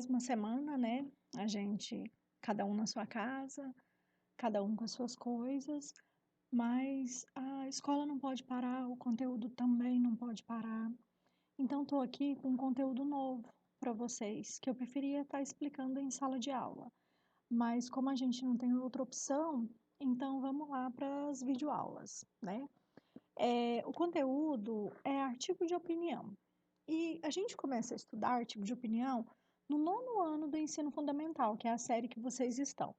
mais uma semana, né? A gente, cada um na sua casa, cada um com as suas coisas, mas a escola não pode parar, o conteúdo também não pode parar. Então, estou aqui com um conteúdo novo para vocês, que eu preferia estar explicando em sala de aula. Mas como a gente não tem outra opção, então vamos lá para as videoaulas, né? O conteúdo é artigo de opinião. E a gente começa a estudar artigo de opinião no 9º ano do ensino fundamental, que é a série que vocês estão.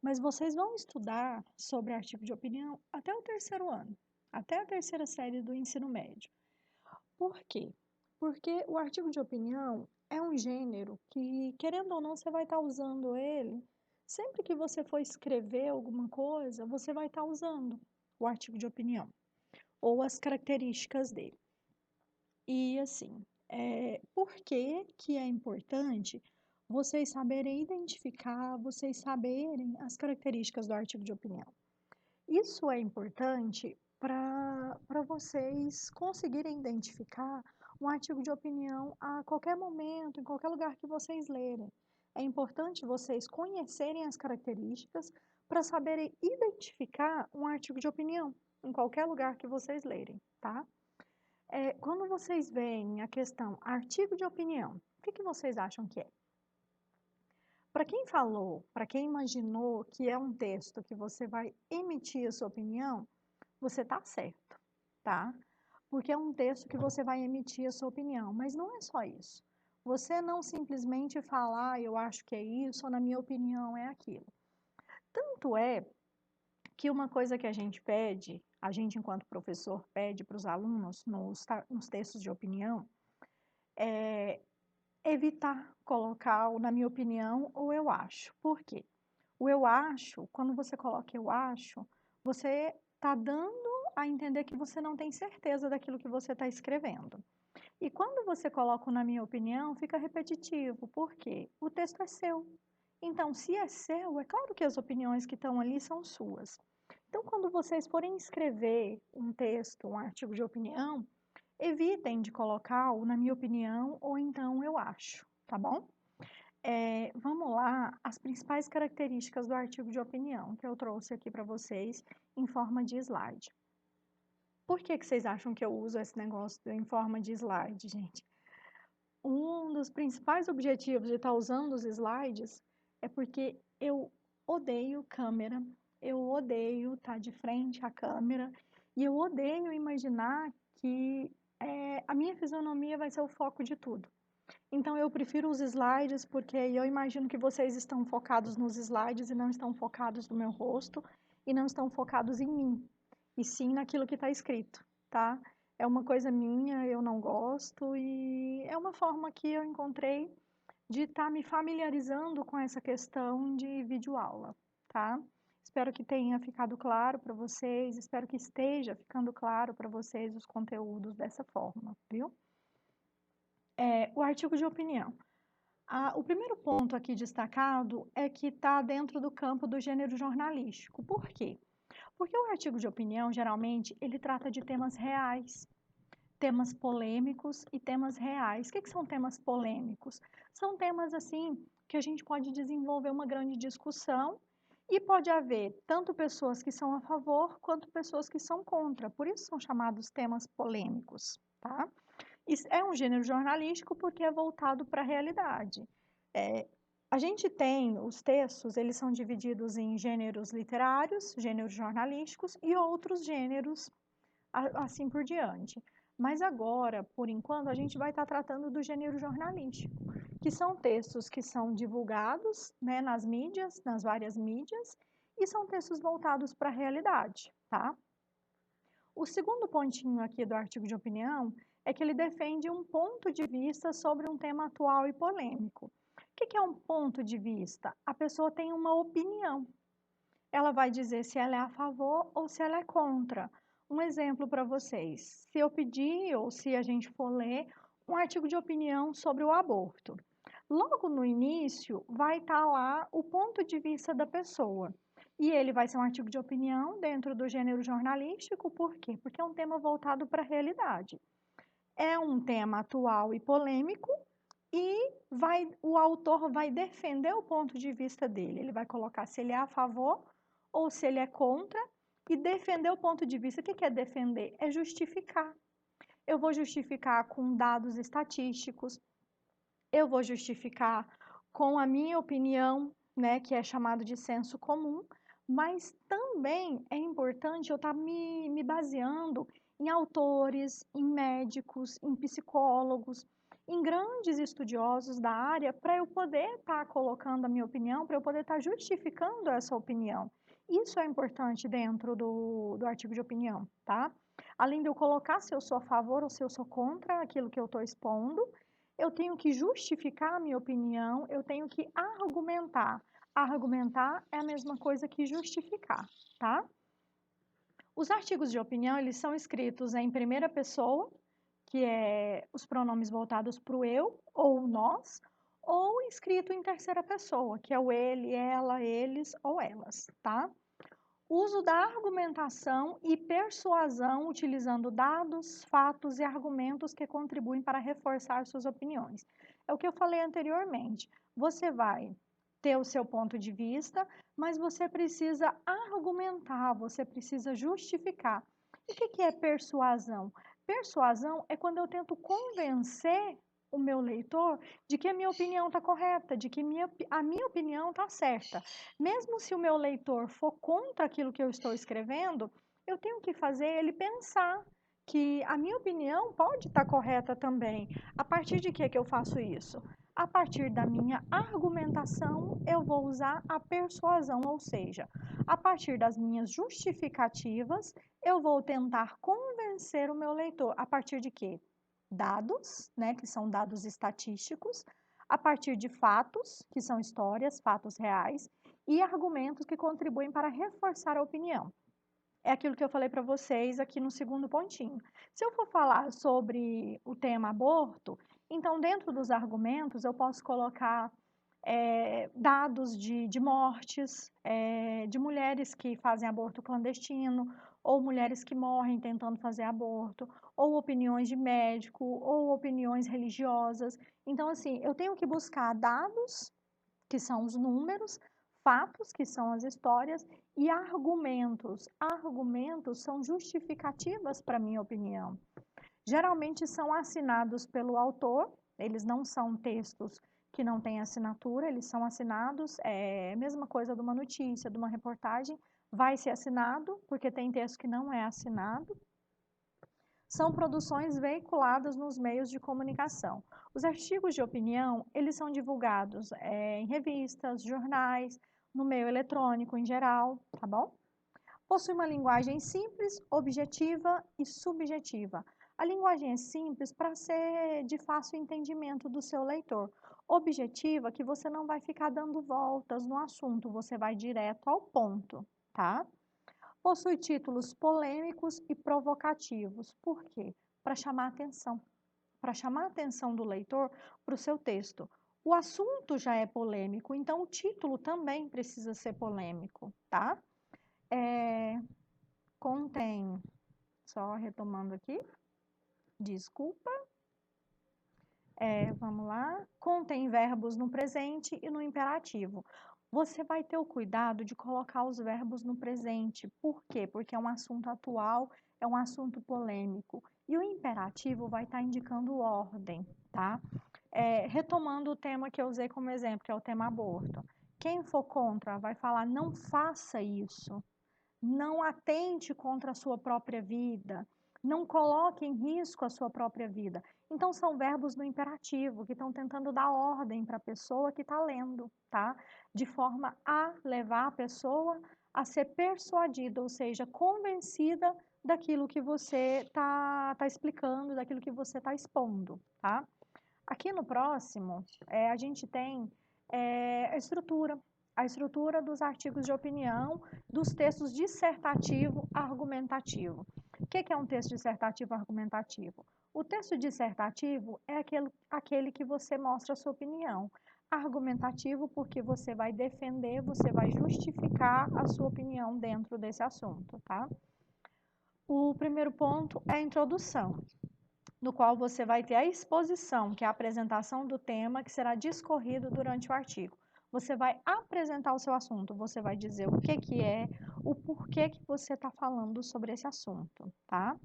Mas vocês vão estudar sobre artigo de opinião até o 3º ano, até a 3ª série do ensino médio. Por quê? Porque o artigo de opinião é um gênero que, querendo ou não, você vai estar usando ele. Sempre que você for escrever alguma coisa, você vai estar usando o artigo de opinião ou as características dele. E assim, por que que é importante vocês saberem identificar, vocês saberem as características do artigo de opinião? Isso é importante para vocês conseguirem identificar um artigo de opinião a qualquer momento, em qualquer lugar que vocês lerem. É importante vocês conhecerem as características para saberem identificar um artigo de opinião em qualquer lugar que vocês lerem, tá? Quando vocês veem a questão artigo de opinião, o que vocês acham que é? Para quem falou, para quem imaginou que é um texto que você vai emitir a sua opinião, você está certo, tá? Porque é um texto que você vai emitir a sua opinião, mas não é só isso. Você não simplesmente falar, eu acho que é isso, ou na minha opinião é aquilo. Tanto é que uma coisa que a gente pede, a gente enquanto professor pede para os alunos nos textos de opinião, é evitar colocar o na minha opinião ou eu acho. Por quê? O eu acho, quando você coloca eu acho, você está dando a entender que você não tem certeza daquilo que você está escrevendo. E quando você coloca o na minha opinião, fica repetitivo. Por quê? O texto é seu. Então, se é seu, é claro que as opiniões que estão ali são suas. Então, quando vocês forem escrever um texto, um artigo de opinião, evitem de colocar o na minha opinião ou então eu acho, tá bom? Vamos lá, as principais características do artigo de opinião que eu trouxe aqui para vocês em forma de slide. Por que vocês acham que eu uso esse negócio em forma de slide, gente? Um dos principais objetivos de estar usando os slides é porque eu odeio câmera, eu odeio estar de frente à câmera e eu odeio imaginar que a minha fisionomia vai ser o foco de tudo. Então, eu prefiro os slides porque eu imagino que vocês estão focados nos slides e não estão focados no meu rosto e não estão focados em mim, e sim naquilo que está escrito, tá? É uma coisa minha, eu não gosto e é uma forma que eu encontrei de estar me familiarizando com essa questão de videoaula, tá? Espero que tenha ficado claro para vocês, espero que esteja ficando claro para vocês os conteúdos dessa forma, viu? O artigo de opinião. O primeiro ponto aqui destacado é que está dentro do campo do gênero jornalístico. Por quê? Porque o artigo de opinião, geralmente, ele trata de temas reais, temas polêmicos e temas reais. O que são temas polêmicos? São temas, assim, que a gente pode desenvolver uma grande discussão e pode haver tanto pessoas que são a favor quanto pessoas que são contra. Por isso são chamados temas polêmicos, tá? Isso é um gênero jornalístico porque é voltado para a realidade. A gente tem, os textos, eles são divididos em gêneros literários, gêneros jornalísticos e outros gêneros, assim por diante. Mas agora, por enquanto, a gente vai estar tratando do gênero jornalístico, que são textos que são divulgados, né, nas mídias, nas várias mídias, e são textos voltados para a realidade, tá? O segundo pontinho aqui do artigo de opinião é que ele defende um ponto de vista sobre um tema atual e polêmico. O que é um ponto de vista? A pessoa tem uma opinião. Ela vai dizer se ela é a favor ou se ela é contra. Um exemplo para vocês. Se eu pedir ou se a gente for ler um artigo de opinião sobre o aborto, logo no início vai estar lá o ponto de vista da pessoa. E ele vai ser um artigo de opinião dentro do gênero jornalístico, por quê? Porque é um tema voltado para a realidade. É um tema atual e polêmico, e o autor vai defender o ponto de vista dele. Ele vai colocar se ele é a favor ou se ele é contra e defender o ponto de vista. O que é defender? É justificar. Eu vou justificar com dados estatísticos, eu vou justificar com a minha opinião, né, que é chamado de senso comum, mas também é importante eu estar me baseando em autores, em médicos, em psicólogos, em grandes estudiosos da área, para eu poder estar colocando a minha opinião, para eu poder estar justificando essa opinião. Isso é importante dentro do artigo de opinião, tá? Além de eu colocar se eu sou a favor ou se eu sou contra aquilo que eu estou expondo, eu tenho que justificar a minha opinião, eu tenho que argumentar. Argumentar é a mesma coisa que justificar, tá? Os artigos de opinião, eles são escritos em primeira pessoa, que é os pronomes voltados para o eu ou nós, ou escrito em terceira pessoa, que é o ele, ela, eles ou elas, tá? Uso da argumentação e persuasão utilizando dados, fatos e argumentos que contribuem para reforçar suas opiniões. É o que eu falei anteriormente. Você vai ter o seu ponto de vista, mas você precisa argumentar, você precisa justificar. E o que é persuasão? Persuasão é quando eu tento convencer o meu leitor de que a minha opinião está correta, de que a minha opinião está certa. Mesmo se o meu leitor for contra aquilo que eu estou escrevendo, eu tenho que fazer ele pensar que a minha opinião pode estar correta também. A partir de que eu faço isso? A partir da minha argumentação, eu vou usar a persuasão, ou seja, a partir das minhas justificativas, eu vou tentar convencer o meu leitor. A partir de quê? Dados, né, que são dados estatísticos, a partir de fatos, que são histórias, fatos reais, e argumentos que contribuem para reforçar a opinião. É aquilo que eu falei para vocês aqui no segundo pontinho. Se eu for falar sobre o tema aborto, então dentro dos argumentos eu posso colocar dados de mortes, de mulheres que fazem aborto clandestino, ou mulheres que morrem tentando fazer aborto, ou opiniões de médico, ou opiniões religiosas. Então, assim, eu tenho que buscar dados, que são os números, fatos, que são as histórias, e argumentos. Argumentos são justificativas para a minha opinião. Geralmente são assinados pelo autor, eles não são textos que não têm assinatura, eles são assinados, mesma coisa de uma notícia, de uma reportagem, vai ser assinado, porque tem texto que não é assinado. São produções veiculadas nos meios de comunicação. Os artigos de opinião, eles são divulgados em revistas, jornais, no meio eletrônico em geral, tá bom? Possui uma linguagem simples, objetiva e subjetiva. A linguagem é simples para ser de fácil entendimento do seu leitor. Objetiva, que você não vai ficar dando voltas no assunto, você vai direto ao ponto, tá? Possui títulos polêmicos e provocativos. Por quê? Para chamar atenção. Para chamar a atenção do leitor para o seu texto. O assunto já é polêmico, então o título também precisa ser polêmico, tá? Contém, só retomando aqui, desculpa. Vamos lá. Contém verbos no presente e no imperativo. Você vai ter o cuidado de colocar os verbos no presente. Por quê? Porque é um assunto atual, é um assunto polêmico. E o imperativo vai estar indicando ordem, tá? Retomando o tema que eu usei como exemplo, que é o tema aborto. Quem for contra vai falar, não faça isso. Não atente contra a sua própria vida. Não coloque em risco a sua própria vida. Então, são verbos no imperativo, que estão tentando dar ordem para a pessoa que está lendo, tá? De forma a levar a pessoa a ser persuadida, ou seja, convencida daquilo que você está explicando, daquilo que você está expondo, tá? Aqui no próximo, a gente tem a estrutura dos artigos de opinião, dos textos dissertativo argumentativo. O que é um texto dissertativo argumentativo? O texto dissertativo é aquele que você mostra a sua opinião. Argumentativo, porque você vai defender, você vai justificar a sua opinião dentro desse assunto, tá? O primeiro ponto é a introdução. no qual você vai ter a exposição, que é a apresentação do tema, que será discorrido durante o artigo. Você vai apresentar o seu assunto, você vai dizer o que é, o porquê que você está falando sobre esse assunto, tá?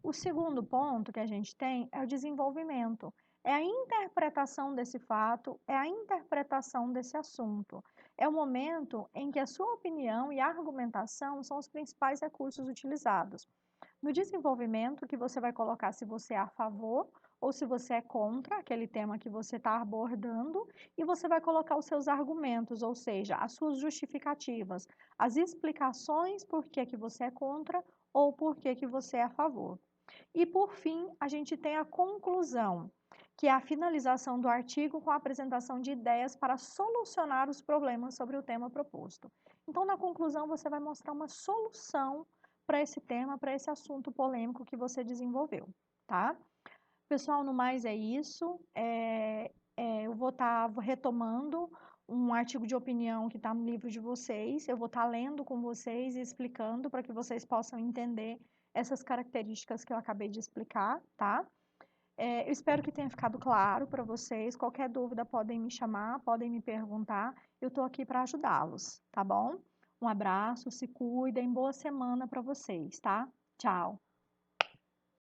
O segundo ponto que a gente tem é o desenvolvimento. É a interpretação desse fato, é a interpretação desse assunto. É o momento em que a sua opinião e a argumentação são os principais recursos utilizados. No desenvolvimento, que você vai colocar se você é a favor ou se você é contra aquele tema que você está abordando, e você vai colocar os seus argumentos, ou seja, as suas justificativas, as explicações por que você é contra ou por que você é a favor. E por fim, a gente tem a conclusão, que é a finalização do artigo com a apresentação de ideias para solucionar os problemas sobre o tema proposto. Então, na conclusão, você vai mostrar uma solução para esse tema, para esse assunto polêmico que você desenvolveu, tá? Pessoal, no mais é isso. Eu vou estar retomando um artigo de opinião que está no livro de vocês. Eu vou estar lendo com vocês e explicando para que vocês possam entender essas características que eu acabei de explicar, tá? Eu espero que tenha ficado claro para vocês. Qualquer dúvida podem me chamar, podem me perguntar. Eu estou aqui para ajudá-los, tá bom? Um abraço, se cuidem, boa semana para vocês, tá? Tchau!